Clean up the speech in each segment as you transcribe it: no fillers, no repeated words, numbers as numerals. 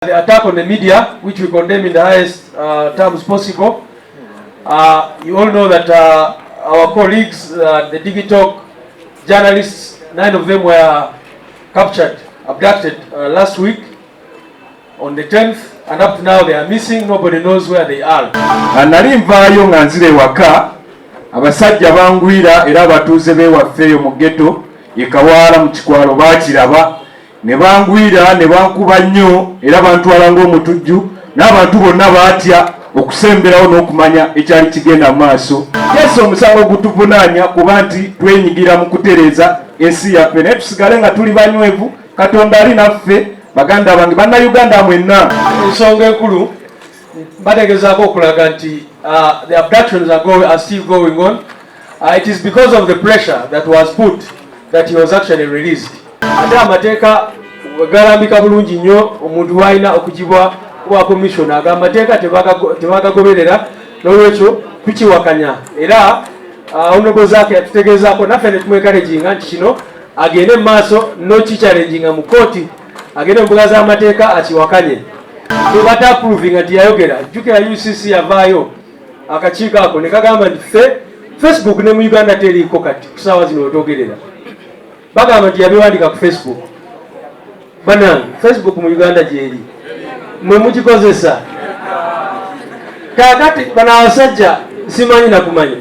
The attack on the media, which we condemn in the highest terms possible. You all know that our colleagues, the digital journalists, 9 of them were captured, abducted last week on the 10th, and up to now they are missing. Nobody knows where they are. Nali nvaayo nga nzire waka abasajja bangwira era abatuuze b'ewaffe mu ghetto ye Kawaala mu Kikwalo baakiraba ne bangwira ne bankuba nnyo era bantwala ng'omutujju n'abantu bonna baatya okusemberawo n'okumanya ekyali kigenda mu maaso. Yesu omusango gutuvunaanya kuba nti twenyigira mu kutereeza ensi yaffe naye tusigale nga tuli banywevu. Katonda ali naffe baganda bange Banayuganda mwenna. Ensonga enkulu bategezaako okulaga nti the abductions are still going on. It is because of the pressure that was put that he was actually released. Ate amateeka galambika bulungi nnyo omuntu w'alina okugibwa wa commission agamba amateeka tebagagoberera, n'olwekyo tukiwakanya era Honorable Zaake yatutegeezaako naffe ne tumwekaleginga nti kino agende mu maaso n'okikyalenginga mu kooti, agende mu mbuga z'amateeka akiwakanye. Tebata approvinga nti yayogera. Jjukira UCC yavaayo akakiiko ako ne kagamba nti Facebook ne mu Uganda teriiko kati ku ssaawa zino wetwogerera. Bagamba nti yabiwandika ku Facebook. Banange Facebook mu Uganda gyeri mwe mugikozesa. Kakati bano abasajja simanyi nakumanya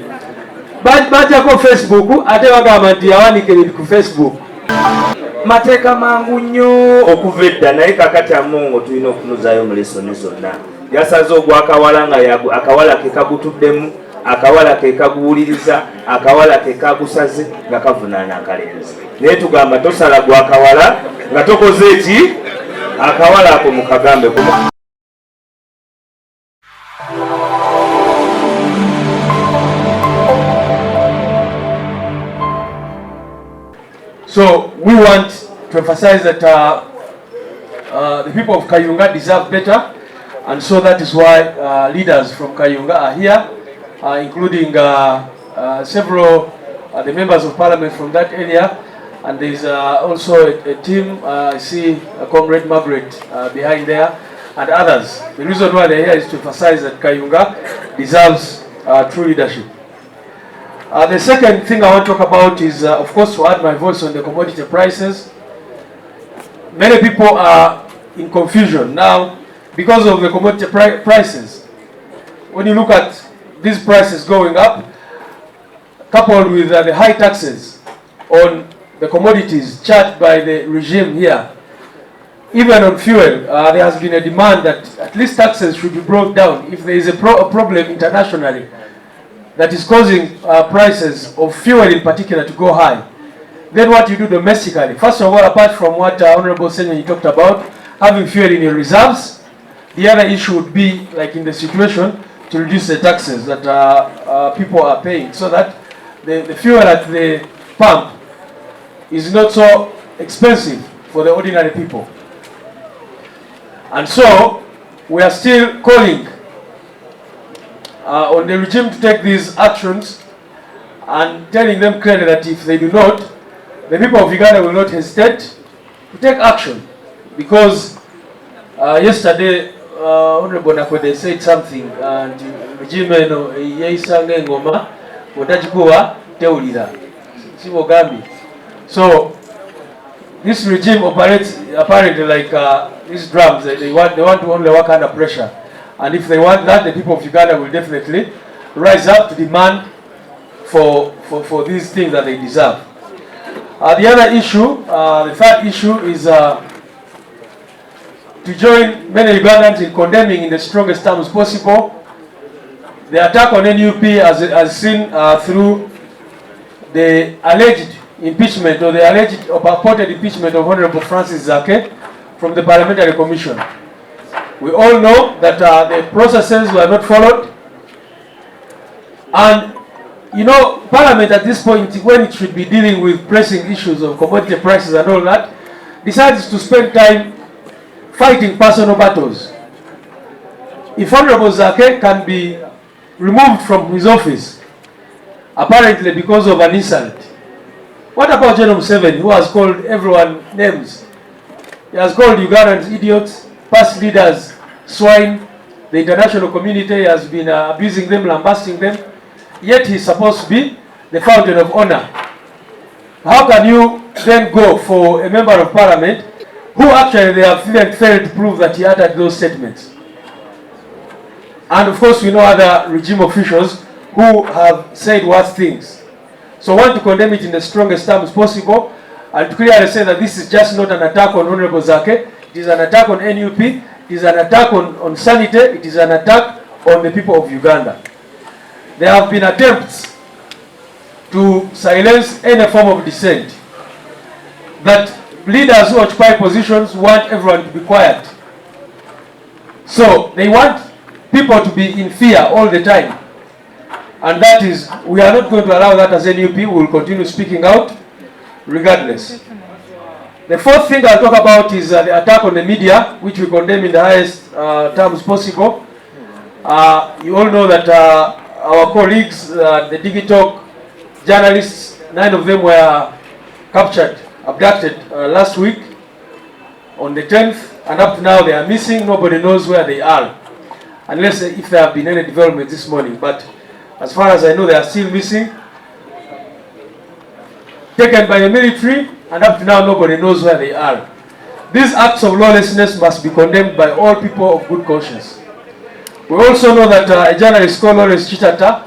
bajjako Facebook ate bagamba nti yawandiika ebintu ku Facebook. Mateeka mangu nnyo okuva edda naye kakati amungo tulina okunuzaayo mu lesoni zonna. Yasaze ogw'akawala nga akawala ke kagutuddemu, akawala ke kaguwuliriza, akawala ke kagusaze nga kavunaana akalenzi. Naye tugamba tosala gw'akawala nga tokoze eki akawala ako mukagambe kumu. So we want to emphasize that the people of Kayunga deserve better, and so that is why leaders from Kayunga are here, including several the members of parliament from that area, and there is also a team. I see Comrade Margaret behind there, and others. The reason why they are here is to emphasize that Kayunga deserves true leadership. The second thing I want to talk about is, of course, to add my voice on the commodity prices. Many people are in confusion now because of the commodity prices. When you look at these prices going up, coupled with the high taxes on the commodities charged by the regime here, even on fuel, there has been a demand that at least taxes should be brought down if there is a problem internationally that is causing prices of fuel in particular to go high. Then what you do domestically, first of all, apart from what Honorable Senyo talked about, having fuel in your reserves, the other issue would be, like in the situation, to reduce the taxes that people are paying, so that the fuel at the pump is not so expensive for the ordinary people. And so we are still calling on the regime to take these actions and telling them clearly that if they do not, the people of Uganda will not hesitate to take action. Because yesterday, Honorable Nakwede said something, and the regime yaisanga engoma otagikuwa teulira sibogambi. So this regime operates apparently like these drums. They want to only work under pressure. And if they want that, the people of Uganda will definitely rise up to demand for these things that they deserve. The other issue, the third issue, is to join many Ugandans in condemning in the strongest terms possible the attack on NUP as seen through the alleged impeachment or the alleged or purported impeachment of Honorable Francis Zaake from the Parliamentary Commission. We all know that the processes were not followed, and you know, Parliament at this point, when it should be dealing with pressing issues of commodity prices and all that, decides to spend time fighting personal battles. If Honorable Zaake can be removed from his office, apparently because of an insult, what about General Museveni, who has called everyone names? He has called Ugandans idiots. past leaders swine. The international community has been abusing them, lambasting them. Yet he's supposed to be the fountain of honor. How can you then go for a member of parliament who actually they have failed to prove that he uttered those statements? And of course we know other regime officials who have said worse things. So I want to condemn it in the strongest terms possible and to clearly say that this is just not an attack on Honorable Zaake. It is an attack on NUP. It is an attack on sanity. It is an attack on the people of Uganda. There have been attempts to silence any form of dissent. That leaders who occupy positions want everyone to be quiet. So they want people to be in fear all the time. And that is, we are not going to allow that as NUP. We will continue speaking out regardless. The fourth thing I'll talk about is the attack on the media, which we condemn in the highest terms possible. You all know that our colleagues, the digital journalists, 9 of them were captured, abducted last week on the 10th, and up to now they are missing. Nobody knows where they are, unless if there have been any developments this morning. But as far as I know, they are still missing, taken by the military, and up to now nobody knows where they are. These acts of lawlessness must be condemned by all people of good conscience. We also know that a journalist called Lawrence Chitata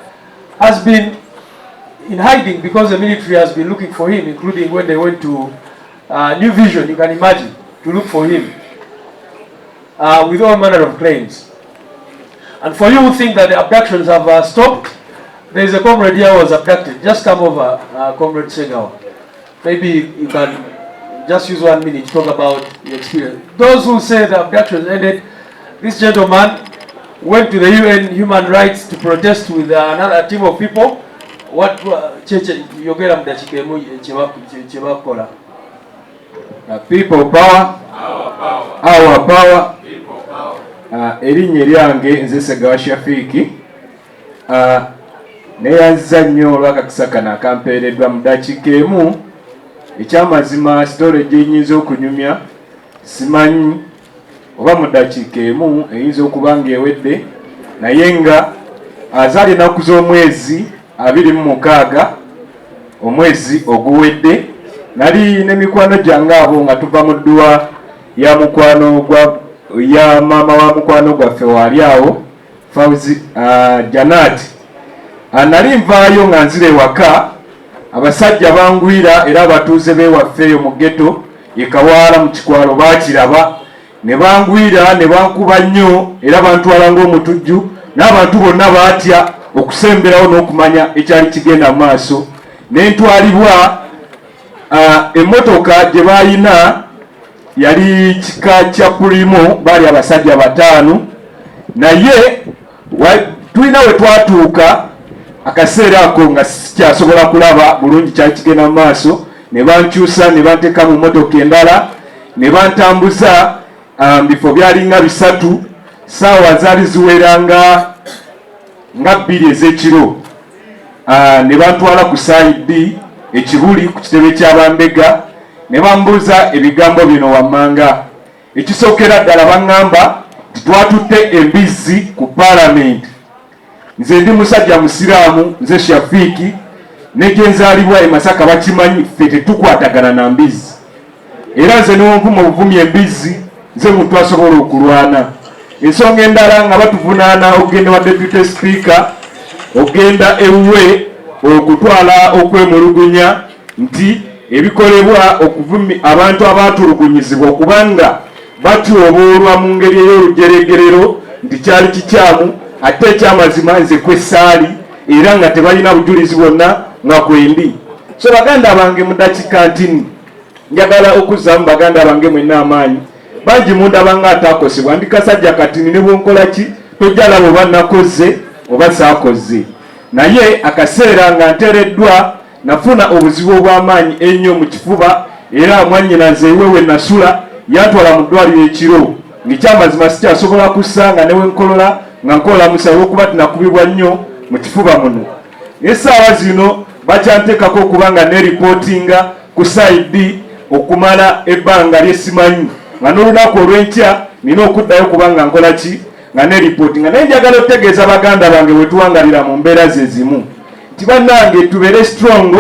has been in hiding because the military has been looking for him, including when they went to New Vision, you can imagine, to look for him with all manner of claims. And for you who think that the abductions have stopped, there is a comrade here who was abducted. Just come over, Comrade Segawa. Maybe you can just use 1 minute to talk about your experience. Those who say the abductions ended, this gentleman went to the UN Human Rights to protest with another team of people. What people power, our power. Erinnya lyange nze Segawa Shafiiki. Neyanziza nnyo olw'akakisa kano akampeereddwa mu ddakiika emu. Ekyamazima storage eyinza okunyumya simanyi oba mu ddakiika emu eyinza okuba ng'ewedde, naye nga azaali ennaku z'omwezi 26 omwezi oguwedde, nali ne mikwano gyange abo nga tuva mu dduwa ya mukwano ya maama wa mukwano gwaffe waali awo Fauzi Janat. Nali nvaayo nga nzira ewaka, abasajja bangwira era abatuuze b'ewaffe eyo mu ghetto ekawaala mu kikwalo baakiraba ne bangwira ne bankuba nnyo era bantwala ng'omutujju, n'abantu bonna baatya okusemberawo n'okumanya ekyali kigenda mu maaso. Ne ntwalibwa emmotoka gye baayina yali kika kya Pulimo, baali abasajja 5, naye tulina we twatuuka akaseera ako nga sikyasobola kulaba bulungi kyali kigenda mu maaso, ne bankyusa ne banteeka mu mmotoka endala ne bantambuza bifo byalinga 3, saawa zaali ziweranga nga 2 ez'ekiro. Ne bantwala ku saidi ekibuli ku kitebe ky'abambega ne bambuuza ebigambo bino wammanga. Ekisookera ddala baŋŋamba titwatutte embizzi ku palamenti. Nze ndi musajja musiraamu, nze Shafiiki, ne gye nzaalibwa e Masaka bakimanyi ffe tetukwatagana na mbizzi. Era nze n'onvuma obuvumya embizzi, nze muntu asobola okulwana. Ensonga endala nga batuvunaana ogenda wa Deputy Speaker, ogenda ewuwe okutwala okwemulugunya nti ebikolebwa okuvumya abantu abaatulugunyizibwa okubanga batyoboolwa mu ngeri ey'olugeregerero nti kyali kikyamu, ate ekyamazima nze kwessaali era nga tebalina bujulizi bwonna nga kwendi. So baganda bange mu ddakiika ntini njagala okuzzamu baganda bange mwenna amaanyi bangi mundaba nga ataakosebwa, ndi kasajja katini ne bwonkola ki tojjalaba oba nakoze oba saakoze. Naye akaseera nga nteereddwa nafuna obuzibu obw'amaanyi ennyo mu kifuba era mwannyinaze ewewe nasula yantwala mu ddwaliro ekiro ng'ekyamazima sikyasobola kussa nga newe nkolola nga nkola musa olw'okuba tinakubibwa nnyo mu kifuba muno. Essaawa zino bakyanteekako okuba nga neripootinga ku saidi okumala ebbanga lyesimanyi nga n'olunaku olw'enkya nina okuddayo kubanga nkola ki nga ne report nga naye njagala okutegeeza baganda bange bwe tuwangalira mu mbeera ze zimu nti bannange tubeere strong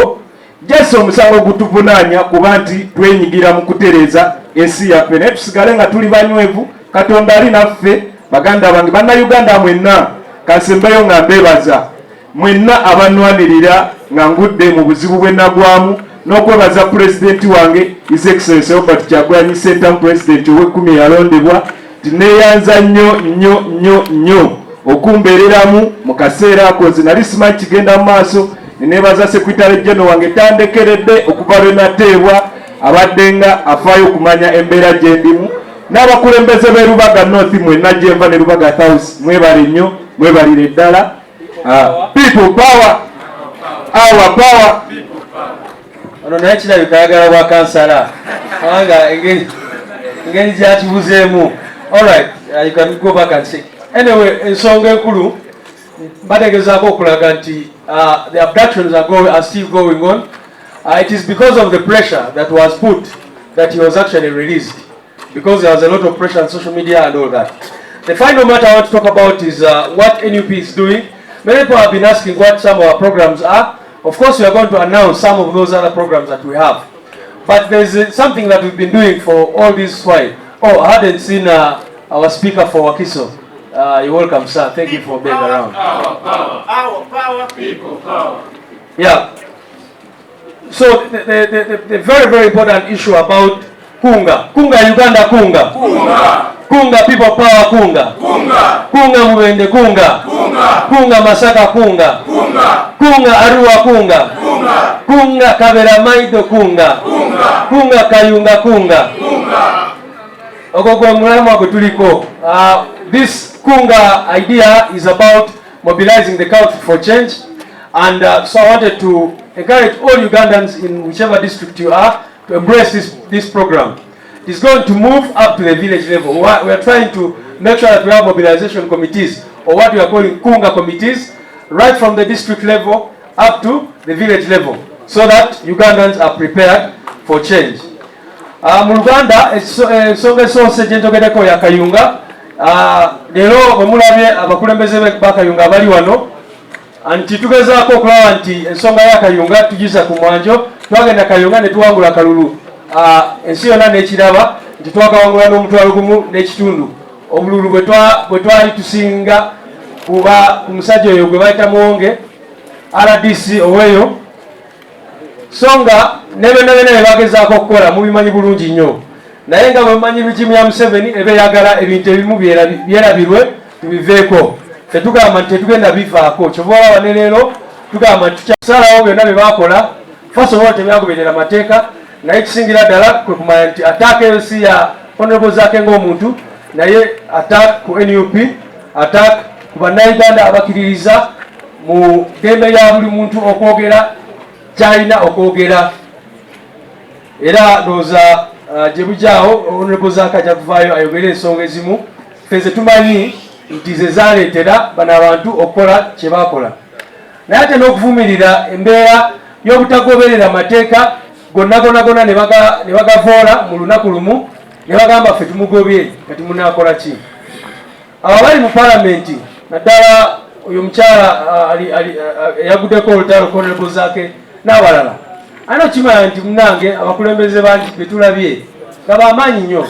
jese omusango gutuvunaanya kuba nti twenyigira mu kutereeza ensi yaffe naye tusigale nga tuli banywevu katonda ali naffe baganda bange bannayuganda mwenna kansembeyo nga mbeebaza mwenna abanwanirira nga ngudde mu buzibu bwe nagwamu n'okwebaza pulezidenti wange His Excellency Robert Kyagulanyi Ssentamu pulezidenti ow'ekkumi yalondebwa tineeyanza nnyo okumbeereramu mu kaseera ako nze nali simanyi kigenda mu maaso neneebaza sekretary general wange tandekeredde okuva lwe nateebwa abadde nga afaayo okumanya embeera gye ndimu n'abakulembeze b'e Lubaga North mwenna gye nva ne Lubaga South mwebale nnyo mwebalire ddala people power our power ono naye kirabika ayagala bwa kansala kubanga engeri gyatubuzeemu. Alright, you can go back and see. Anyway, ensonga enkulu bategezaako okulaga nti the abductions are still going on. It is because of the pressure that was put that he was actually released, because there was a lot of pressure on social media and all that. The final matter I want to talk about is what NUP is doing. Many people have been asking what some of our programs are. Of course, we are going to announce some of those other programs that we have. But there's something that we've been doing for all this while. Oh, I hadn't seen our speaker for Wakiso. You're welcome, sir. Thank you for being around. Our power, people power. Yeah. So the very, very important issue about kunga. Kunga Uganda kunga. Kunga. Kunga people power kunga. Kunga. Kunga Mubende kunga. Kunga. Kunga Masaka kunga. Kunga. Kunga Arua kunga. Kunga. Kunga Kabera Maido kunga. Kunga. Kunga Kayunga kunga. Kunga. Okogwa mulama kutuliko. This kunga idea is about mobilizing the country for change, and so I wanted to encourage all Ugandans in whichever district you are to embrace this program. It's going to move up to the village level. We are trying to make sure that we have mobilization committees, or what we are calling kunga committees, right from the district level up to the village level, so that Ugandans are prepared for change. Mu Luganda ensonga esoose gye njogereko ya Kayunga. Leero bwe mulabye abakulembeze ba Kayunga abali wano, nti tugezaako okulaba nti ensonga ya Kayunga tugiza ku mwanjo. Twagenda Kayunga ne tuwangula akalulu, ensi yonna n'ekiraba nti twakawangula n'omutwalo gumu n'ekitundu. Obululu bwe twali tusinga kuba ku musajja oyo gwe bayita Muwonge RDC oweeyo, songa ne bonna bye bagezaako okukola mubimanyi bulungi nnyo, naye nga bwe mumanyi regimu ya Museveni eba eyagala ebintu ebimu byerabirwe tubiveeko. Tetugamba nti tetugenda bivaako, kyova olaba ne leero tugamba nti tukyasalawo byonna bye baakola first of all tebyagoberera mateeka, naye ekisingira ddala kwe kumanya nti attack eyo si ya Honorable Zaake ng'omuntu, naye attack ku NUP, attack ku Banayuganda abakiririza mu ddembe lya buli muntu okwogera kyalina okwogera. Era ndowooza gye bujjaawo Honorable Zaake ajja kuvaayo ayogere ensonga ezimu ffe ze tumanyi nti ze zaaleetera bano abantu okukola kye baakola, naye ate n'okuvumirira embeera y'obutagoberera mateeka gonna ne bagavoola mu lunaku lumu ne bagamba ffe tumugobye, kati munaakola ki? Abo bali mu palamenti, naddala oyo omukyala eyaguddeko olutalo Honorable Zaake n'abalala, alina okimanya nti munange abakulembeze bangi be tulabye nga bamaanyi nnyo,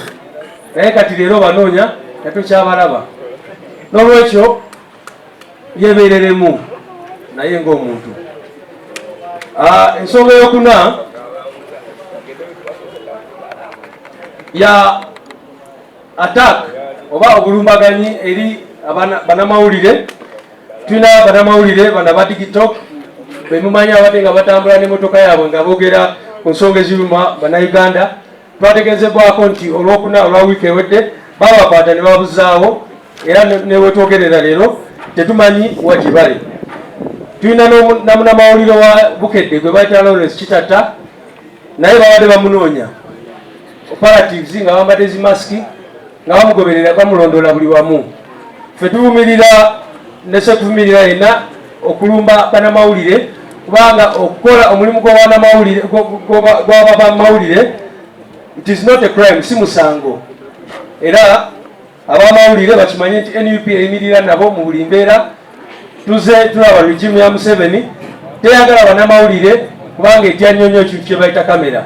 naye kati leero banoonya natokyabalaba. N'olwekyo yeebereremu naye ng'omuntu. Ensonga eyokuna ya attack oba obulumbaganyi eri banamawulire. Tulina banamawulire bana ba TikTok bemumanyi abadde nga batambula n'emmotoka yaabwe nga boogera ku nsonga eziruma Banayuganda. Twategezebwako nti olwokuna olwa wiiki ewedde babakwata ne babuzaawo, era ne wetwogerera leero tetumanyi wa gye bali. Tulina namunamawulire wa Bukedde gwe bayita Lawrence Kitata, naye babadde bamunoonya operatives nga bambadde zimasiki nga bamugoberera bamulondoola buli wamu. Ffe tuvumirira ne sekuvumirira yenna okulumba banamawulire, kubanga okukola omulimu gw'abamawulire, it is not a crime, si musango. era abamawulire bakimanye nti NUP eyimirira nabo mu buli mbeera. Tuze tulaba regimu ya Museveni teyagala bannamawulire kubanga etya nnyo nnyo ekintu kye bayita kamera.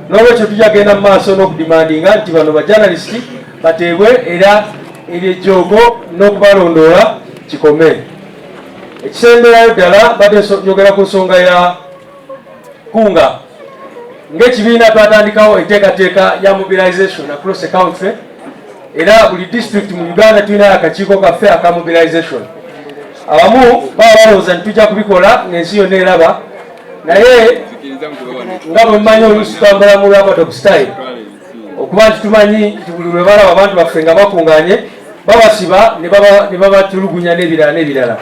N'olwekyo tujja genda mu maaso n'okudimandinga nti bano bajanalisiti bateebwe era ebyejjoogo n'okubalondoola kikome. Ekisemberayo ddala badde njogera ku nsonga ya kunga. Ng'ekibiina twatandikawo enteekateeka ya mobilization across the country, era buli district mu Uganda tulinayo akakiiko kaffe aka mobilization. Abamu baba balowooza nti tujja kubikola ng'ensi yonna eraba, naye nga bwe mumanyi oluusi twambala mu Rubongoya style okuba nti tumanyi nti buli lwe balaba abantu baffe nga bakuŋŋaanye babasiba ne babatulugunya n'ebirala.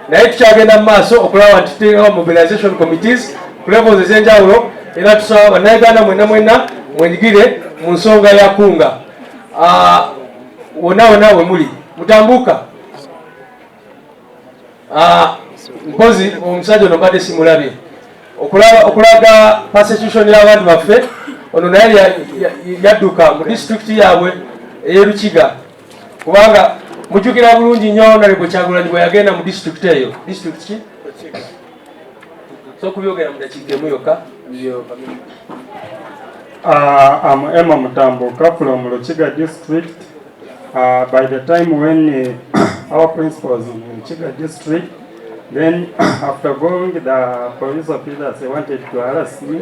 Naye tukyagenda mu maaso okulaba nti tuteekawo mobilization committees ku levels ez'enjawulo, era tusaba bannayuganda mwenna mwenyigire mu nsonga ya kunga. Wonna we muli mutambuka. Mpozi omusajja ono mbadde simulabye okulaga persecution y'abantu baffe. Ono naye yadduka mu district yaabwe ey'Erukiga, kubanga mujjukira bulungi nnyo Honorable Kyagulanyi bwe yagenda mu district eyo. District ki? So kubyogera mu dakiika emu yokka. I'm Emma Mutambuka from Ruchiga district. By the time when our principal was in Ruchiga district, then after going, the police officers wanted to arrest me.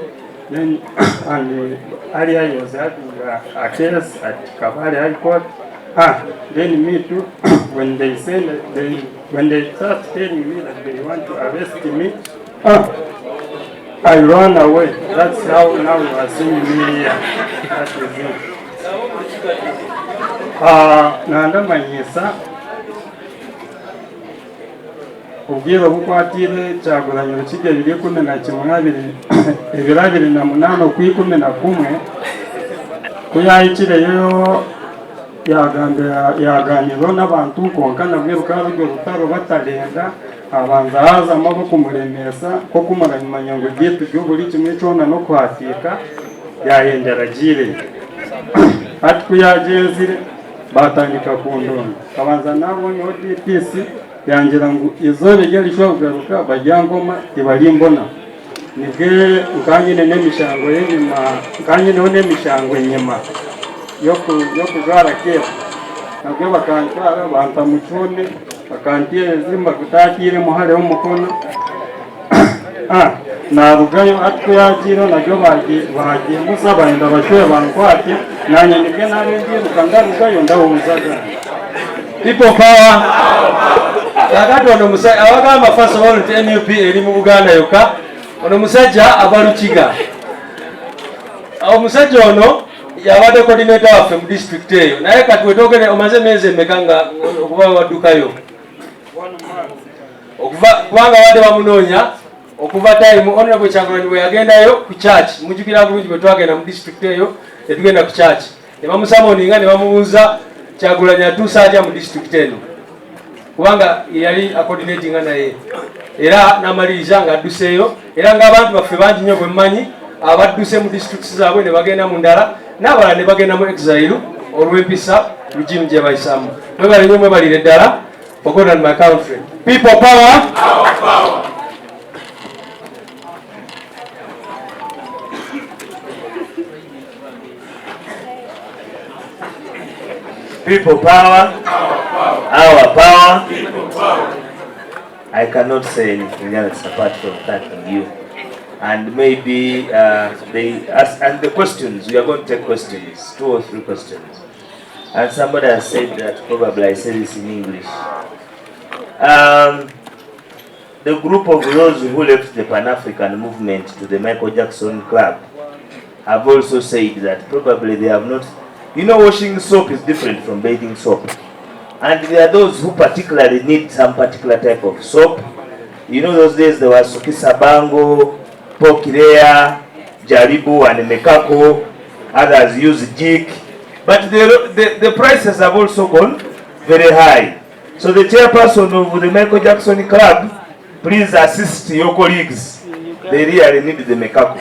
Then and earlier he was having a case at Kabale High Court. Then me too. When they start telling me that they want to arrest me, I run away. That's how now you are seeing me here. That is it. Nanda manyisa ubwira bukwatire Kyagulanyi Rukiga 2018 okwikumi na kumwe kuyayikireyo yaganiro n'abantu konka nabwe bukabirwe butaro batalenga abanza haza amaboko muremesa ko kumuranyimanya ngo gitu by'uburi kimwe cyona no kwatika yayendera gire ati kuyagenzire batandika kundona kabanza nabo ni ODPC yangira ngo izo bigera ishobora kugaruka bajyangoma ibarimbona nibwe ukanyine n'emishango yenyuma ukanyine n'emishango yenyuma yo kugara kera nabwo bakantwara banta mucune bakantiye zimba kutakire muhare w'umukono narugayo atwo yakiro nabyo bagiye musaba inda bashoye bankwate nanye nibwe nabengiye rukangarugayo ndawumuzaga. People power. Kakati ono musajja abagamba first of all nti NUP eri mu Buganda yokka, ono musajja ava Rukiga. Omusajja ono yabadde coordinator waffe mu district eyo, naye kati wetogere omaze emyezi emeka nga okuba waddukayo kubanga wadde bamunoonya okuva time Honorable Kyagulanyi bwe yagendayo ku church. Mujjukira bulungi bwe twagenda mu district eyo tetugenda ku church, ne bamusamoninga ne bamubuuza Kyagulanyi atuusa atya mu district eno, kubanga yali acoordinatinga naye era n'amaliriza ng'adduseeyo, era ng'abantu baffe bangi nnyo bwe mmanyi abadduse mu districts zaabwe ne bagenda mu ndala, n'abalala ne bagenda mu exile olw'empisa regime gye bayisaamu. Mwebale nnyo mwebalire ddala for God and my country. People power. Our power. People power. Our power. People power. I cannot say anything else apart from thanking you. And maybe they ask, and the questions, we are going to take questions, 2 or 3 questions. And somebody has said that, probably I said this in English. The group of those who left the Pan-African movement to the Michael Jackson Club have also said that probably they have not, washing soap is different from bathing soap. And there are those who particularly need some particular type of soap. Those days there was Sukisa Bango, Pokirea, Jaribu and Mekako, others use Jik. But the prices have also gone very high. So the chairperson of the Michael Jackson Club, please assist your colleagues. They really need the Mekako.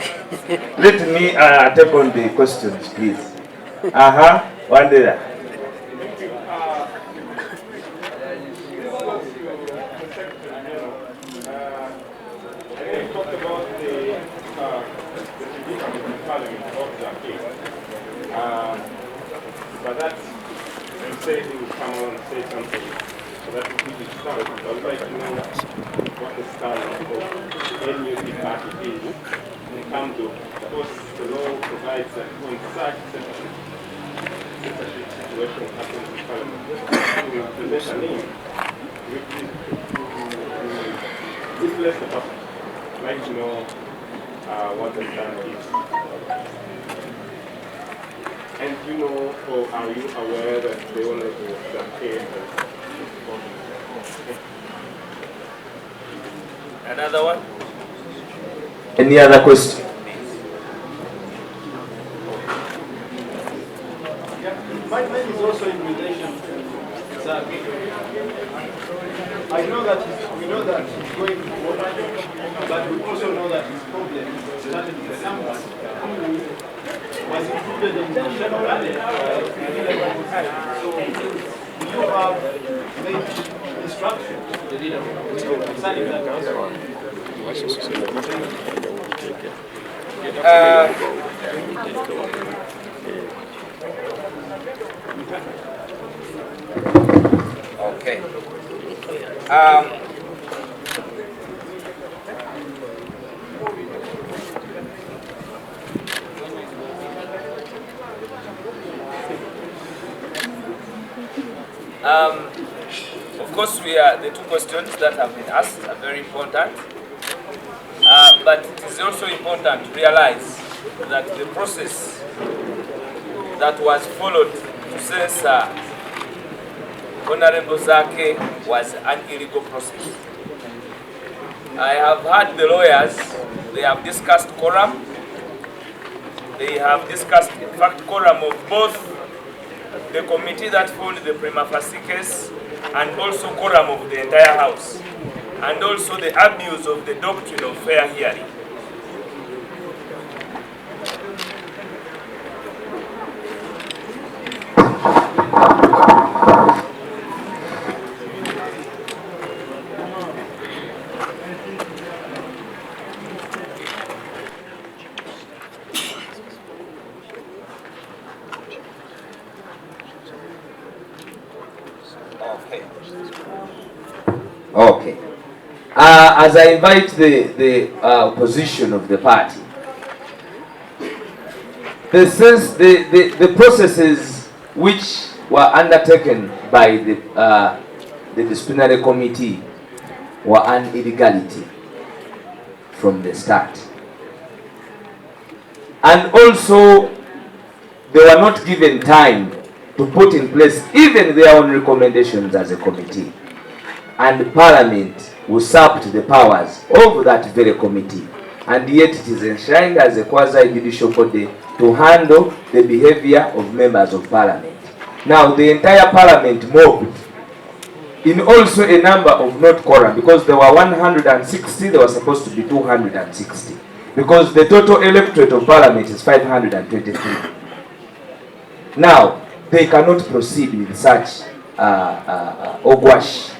Let me take on the questions, please. One day. come on and say something so that we can start. I would like to know what the stance of NUP party is in terms of, course, the law provides that when such censorship situation happens in Parliament, to present a name with less of us. I'd like to know what the stance is. And you know, or are you aware that the Honorable Zaake has Another one? Any other question? Mine is also in relation to Zaake. I know that we know that he's going to vote, but we also know that his problem started in December. Was included in the shadow plan. So, do you have made instruction to the leader concerning that? Okay. Of course, the two questions that have been asked are very important, but it is also important to realize that the process that was followed to censor Honorable Zaake was an illegal process. I have heard the lawyers, they have discussed quorum, they have discussed, in fact, quorum of both the committee that formed the prima facie case and also quorum of the entire House, and also the abuse of the doctrine of fair hearing. Okay. As I invite the position of the party, the processes which were undertaken by the disciplinary committee were an illegality from the start, and also they were not given time to put in place even their own recommendations as a committee. And Parliament usurped the powers of that very committee, and yet it is enshrined as a quasi-judicial body to handle the behavior of members of Parliament. Now, the entire Parliament mobbed in also a number of not quorum, because there were 160, there were supposed to be 260, because the total electorate of Parliament is 523. Now, they cannot proceed with such ogwash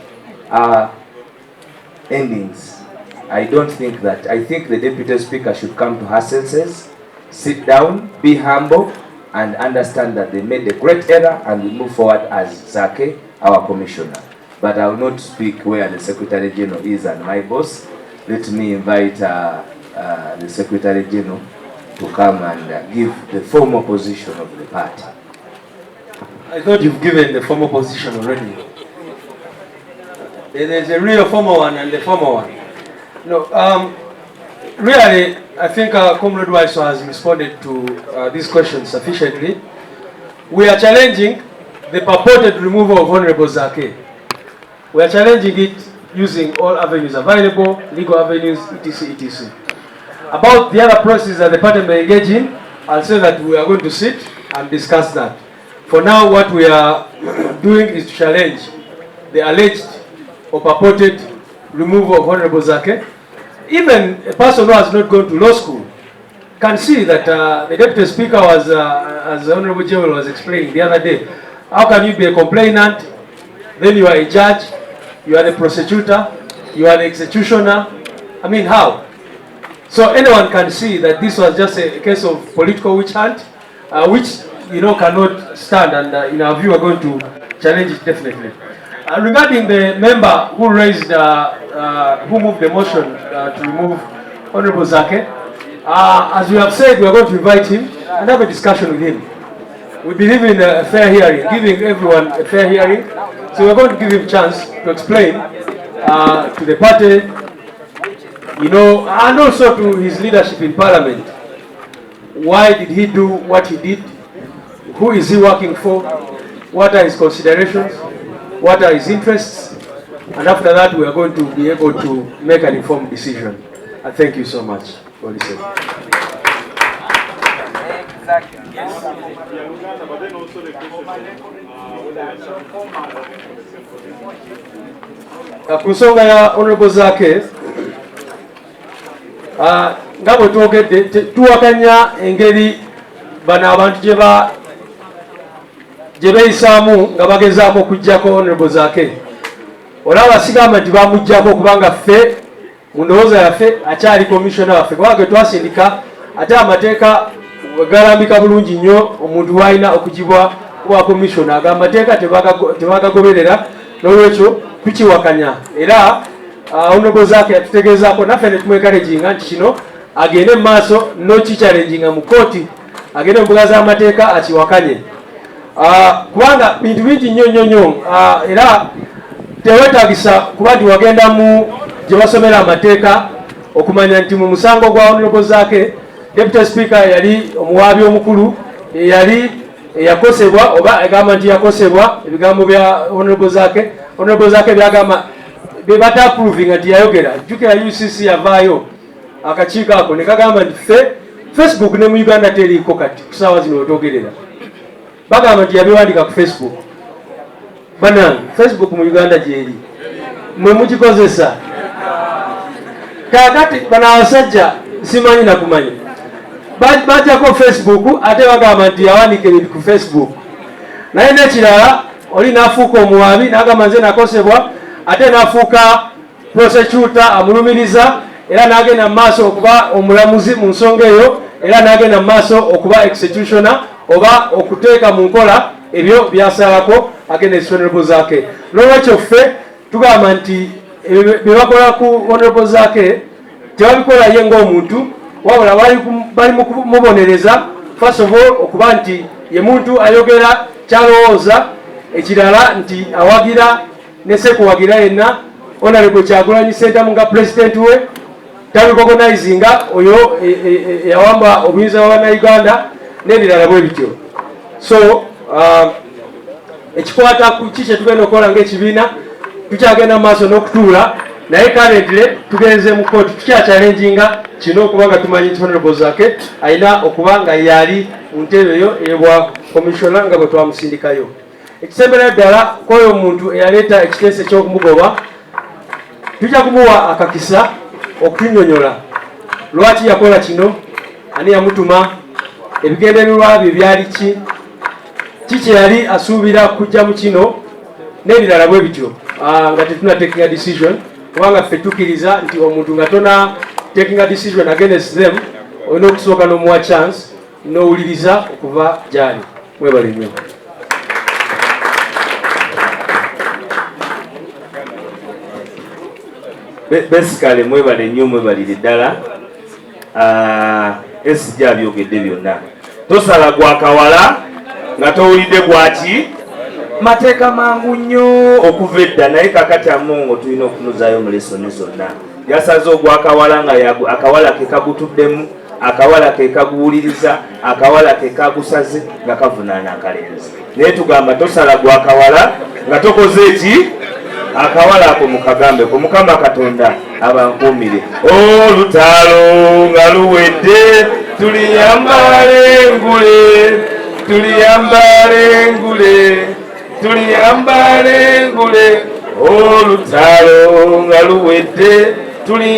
endings. I don't think that. I think the Deputy Speaker should come to her senses, sit down, be humble, and understand that they made a great error, and we move forward as Zaake, our Commissioner. But I will not speak where the Secretary General is and my boss. Let me invite the Secretary General to come and give the formal position of the party. I thought you've given the formal position already. There's a real formal one and the formal one. No, really, I think Comrade Waiso has responded to this question sufficiently. We are challenging the purported removal of Honorable Zaake. We are challenging it using all avenues available, legal avenues, etc., etc. About the other processes that the party may engage in, I'll say that we are going to sit and discuss that. For now, what we are doing is to challenge the alleged or purported removal of Honorable Zaake. Even a person who has not gone to law school can see that the Deputy Speaker was, as the Honorable General was explaining the other day, how can you be a complainant, then you are a judge, you are the prosecutor, you are the executioner? I mean, how? So anyone can see that this was just a case of political witch hunt, which, you know, cannot stand, and in our view, are going to challenge it definitely. Regarding the member who raised, who moved the motion to remove Honorable Zaake, as we have said, we are going to invite him and have a discussion with him. We believe in a fair hearing, giving everyone a fair hearing. So we are going to give him a chance to explain to the party, you know, and also to his leadership in Parliament. Why did he do what he did? Who is he working for? What are his considerations? What are his interests? And after that, we are going to be able to make an informed decision. And thank you so much for listening. Kunsonga ya Honorable Zaake, ngabo twogedde tuwakanya engeri bano abantu gye beeyisaamu nga bagezaako okuggyako Honorable Zaake. Olaba sigamba nti bamuggyako kubanga ffe mu ndowooza yaffe akyali komishona waffe, kubanga ge twasindika ate amateeka galambika bulungi nnyo omuntu w'alina okugibwa kuba komishona, aga amateeka tebagagoberera, n'olwekyo tukiwakanya. Era Honorable Zaake yatutegeezaako naffe ne tumwekaleginga nti kino agende mu maaso n'okikyalenginga mu kooti, agende mu mbuga z'amateeka akiwakanye. Kubanga bintu bingi nnyo era tewetagisa kuba nti wagenda mu gye basomera amateeka okumanya nti mu musango gwa Honorable Zaake Deputy Speaker yali omuwaabi omukulu, yali yakosebwa oba agamba nti yakosebwa ebigambo bya Honorable Zaake. Honorable Zaake byagamba be batapprovinga nti yayogera. Jjukira UCC yavaayo akakiiko ako ne kagamba nti Facebook ne mu Uganda teriiko kati kusaawa zino wetwogerera. Bagamba nti yabiwandika ku Facebook. Banange Facebook mu Uganda gyeri mwe mugikozesa. Kakati bano abasajja simanyi nakumanya bajjako Facebook ate bagamba nti yawandika ebintu ku Facebook. Naye n'ekirala oli n'afuuka omuwaabi n'agamba nze nakosebwa, ate n'afuuka prosecutor amulumiriza, era n'agenda mu maaso okuba omulamuzi mu nsonga eyo, era n'agenda mu maaso okuba executioner oba okuteeka mu nkola ebyo byasalako against Honorable Zaake. N'olwekyo ffe tugamba nti bye bakola ku Honorable Zaake tebabikola ye ng'omuntu, wabula bali mu kumubonereza first of all okuba nti ye muntu ayogera kyalowooza, ekirala nti awagira ne sekuwagira yenna. Honorable Kyagulanyi Ssentamu nga president we tabicognizinga oyo yawamba obuyinza bwa Banayuganda n'ebirala bwe bityo. So ekikwata ku kiki tugenda okukola ng'ekibiina, tukyagenda mu maaso n'okutuula, naye currently tugenze mu kooti tukyachallenginga kino okubanga tumanyi nti Honorable Zaake alina okuba nga yali mu ntebe eyo ey'obwa komishona nga bwe twamusindikayo. Ekisembera ddala k'oyo omuntu eyaleeta ekiteeso eky'okumugoba, tujja kumuwa akakisa okutunyonyola lwaki yakola kino, ani yamutuma, ebigendererwa bye byali kiki yali asuubira kujja mu kino n'ebirala bwe bityo, nga tetunatekinga decision, kubanga ffe tukkiriza nti omuntu nga tona taking decision against them olina okusooka n'omuwa chance n'owuliriza okuva gyali. Mwebale nnyo. Basically mwebale nnyo, mwebalire ddala. Esijja abyogedde byonna. Tosala gwakawala nga towulidde gwaki mateeka mangu nnyo okuva edda, naye kakati amongo tulina okunuzaayo mu lesoni zonna. Yasaze ogwakawala nga akawala ke kagutuddemu, akawala ke kaguwuliriza, akawala ke kagusaze nga kavunaana akalenzi. Naye tugamba tosala gwakawala nga tokoze eki akawala ako mukagambe ku Mukama Katonda abankuumire. Olutalo nga luwedde tuliyambale engule, tuliyambale engule, tuliyambale engule. Olutalo nga luwedde tuliyambale